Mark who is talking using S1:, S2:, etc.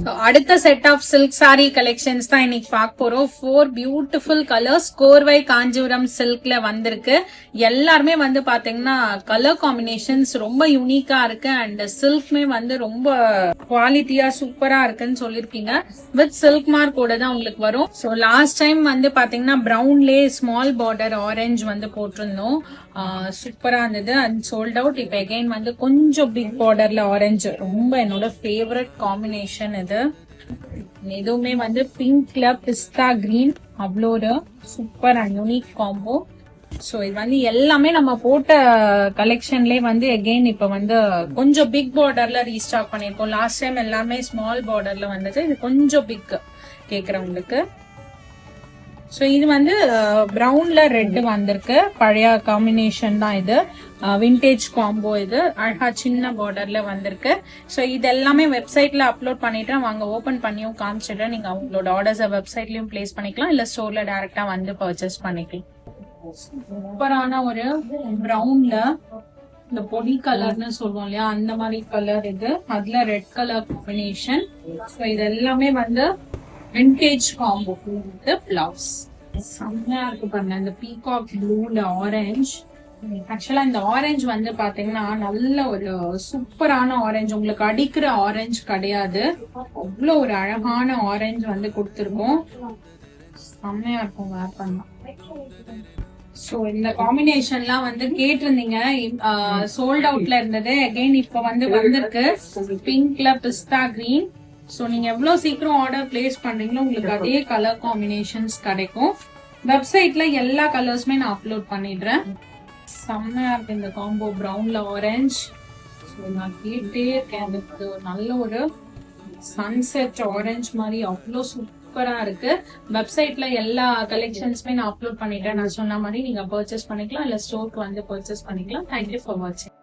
S1: அடுத்த set of silk sari collections தான் இன்னைக்கு பார்க்க போறோம். 4 பியூட்டிஃபுல் கலர்ஸ் கோர்வை காஞ்சிபுரம் சில்க்ல வந்திருக்கு. எல்லாருமே வந்து பாத்தீங்கன்னா கலர் காம்பினேஷன்ஸ் ரொம்ப யூனிக்கா இருக்கு அண்ட் சில்க்மே வந்து ரொம்ப குவாலிட்டியா சூப்பரா இருக்குன்னு சொல்லிருக்கீங்க. வித் சில்க் மார்க்கோட தான் உங்களுக்கு வரும். ஸோ லாஸ்ட் டைம் வந்து பாத்தீங்கன்னா பிரவுன்லே ஸ்மால் பார்டர் ஆரஞ்சு வந்து போட்டிருந்தோம். சூப்பரா இருந்தது அண்ட் சோல்ட் அவுட். இப்ப அகைன் வந்து கொஞ்சம் பிக் பார்டர்ல ஆரஞ்சு ரொம்ப என்னோட ஃபேவரட் காம்பினேஷன் இது. எதுவுமே வந்து பிங்க்ல பிஸ்தா கிரீன் அவ்வளோ ஒரு super and unique combo. So இது வந்து எல்லாமே நம்ம போட்ட கலெக்ஷன்லேயே வந்து அகெயின் இப்ப வந்து கொஞ்சம் பிக் பார்டர்ல ரீஸ்டாக் பண்ணிருக்கோம். லாஸ்ட் டைம் எல்லாமே ஸ்மால் பார்டர்ல வந்தது. இது கொஞ்சம் பிக் கேக்குறவங்களுக்கு. ஸோ இது வந்து பிரவுன்ல ரெட் வந்திருக்கு. பழைய காம்பினேஷன் தான் இது. விண்டேஜ் காம்போ இது. அழகா சின்ன பார்டர்ல வந்திருக்கு. ஸோ இது எல்லாமே வெப்சைட்ல அப்லோட் பண்ணிட்டு வாங்க ஓபன் பண்ணியும் காமிச்சிடுறேன். நீங்க அவங்களோட ஆர்டர்ஸை வெப்சைட்லயும் பிளேஸ் பண்ணிக்கலாம், இல்ல ஸ்டோர்ல டைரக்டா வந்து பர்ச்சேஸ் பண்ணிக்கலாம். சூப்பரான ஒரு பிரவுன்ல இந்த பொடி கலர்னு சொல்லுவோம் இல்லையா, அந்த மாதிரி கலர் இது. அதுல ரெட் கலர் காம்பினேஷன். ஸோ இது எல்லாமே வந்து விண்டேஜ் காம்போ பிளவுஸ் செம்மையா இருக்கு பாருங்க. இந்த பீகாக் ப்ளூல ஆரஞ்சு. ஆக்சுவலா இந்த ஆரஞ்சு வந்து பாத்தீங்கன்னா நல்ல ஒரு சூப்பரான ஆரஞ்சு. உங்களுக்கு அடிக்கிற ஆரஞ்சு கிடையாது. அவ்வளவு ஒரு அழகான ஆரஞ்சு வந்து கொடுத்துருக்கோம். செம்மையா இருக்கும் வேர் பண்ணா. சோ இந்த காம்பினேஷன்லாம் வந்து கேட்டிருந்தீங்க, சோல்ட் அவுட்ல இருந்தது. அகைன் இப்ப வந்து வந்திருக்கு பிங்க்ல பிஸ்தா கிரீன். சோ நீங்க எவ்வளவு சீக்கிரம் ஆர்டர் பிளேஸ் பண்றீங்களோ உங்களுக்கு அதே கலர் காம்பினேஷன்ஸ் கிடைக்கும். வெப்சைட்ல எல்லா கலர்ஸுமே நான் அப்லோட் பண்ணிடுறேன். செம்மையா இருக்கு இந்த காம்போ பிரவுன்ல ஆரஞ்சு. நான் கேட்டே இருக்கேன். நல்ல ஒரு சன்செட் ஆரஞ்சு மாதிரி அவ்வளோ சூப்பரா இருக்கு. வெப்சைட்ல எல்லா கலெக்ஷன்ஸுமே நான் அப்லோட் பண்ணிட்டேன். நான் சொன்ன மாதிரி நீங்க பர்ச்சேஸ் பண்ணிக்கலாம், இல்ல ஸ்டோருக்கு வந்து பர்ச்சேஸ் பண்ணிக்கலாம். தேங்க்யூ ஃபார் வாட்சிங்.